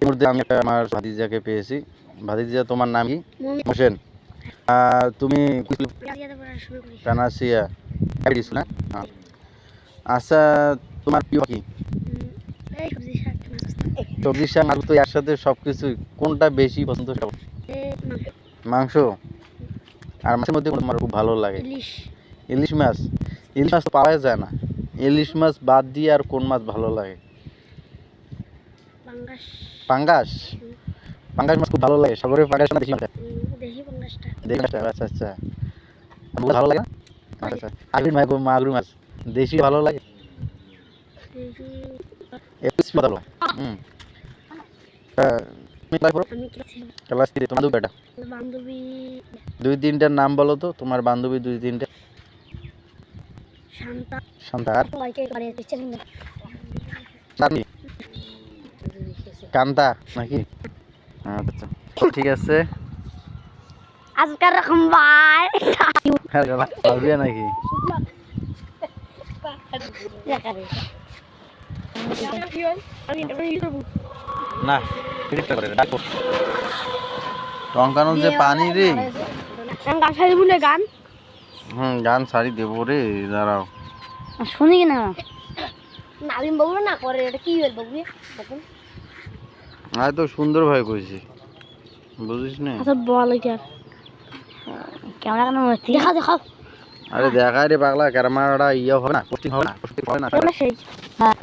এই মুহূর্তে আমি আমার ভাতিজাকে পেয়েছি। ভাতিজা, তোমার নাম কি? মোহসেন। তুমি কানাসিয়া না? আচ্ছা, তোমার প্রিয় কি? সবজি শাক মাছ তো একসাথে সবকিছু, কোনটা বেশি পছন্দ? মাংস। আর মাছের মধ্যে কোনটা তোমার খুব ভালো লাগে? ইলিশ মাছ। ইলিশ মাছ তো পাওয়া যায় না। ইলিশ মাছ বাদ দিয়ে আর কোন মাছ ভালো লাগে? পাঙ্গাস। পাঙ্গাস মাছ খুব ভালো লাগে। সাগরের পাঙ্গাস না দেশি মাছ? দেশি মাছটা, আচ্ছা আচ্ছা। ভালো লাগে না? আচ্ছা আচ্ছা। মাগুর মাছ দেশি ভালো লাগে? ভালো। হুম। ক্লাস 3 তোমার বেটা? দুই তিনটার নাম বলো তো তোমার বান্ধবী, দুই তিনটা। শান্তা। আর কান্তা নাকি? আচ্ছা ঠিক আছে। আজকাল রকম ভাই নাকি? না টঙ্কানোর যে পানি রে। গান ছাড়ি বলে গান। গান ছাড়ি দেবো রে, দাঁড়াও শুনি কিনা নাবিম বাবু না করে এটা কি হল বাবু দেখুন। আরে তো সুন্দর ভাবে কইছি, বুঝিস না? আচ্ছা বল কি আর ক্যামেরা কেন হচ্ছে? দেখা দেখাও। আরে দেখা রে পাগলা, ক্যামেরাটা ইয়ে হবে না, পোস্টিং হবে না, পোস্টিং হবে না। সেই হ্যাঁ।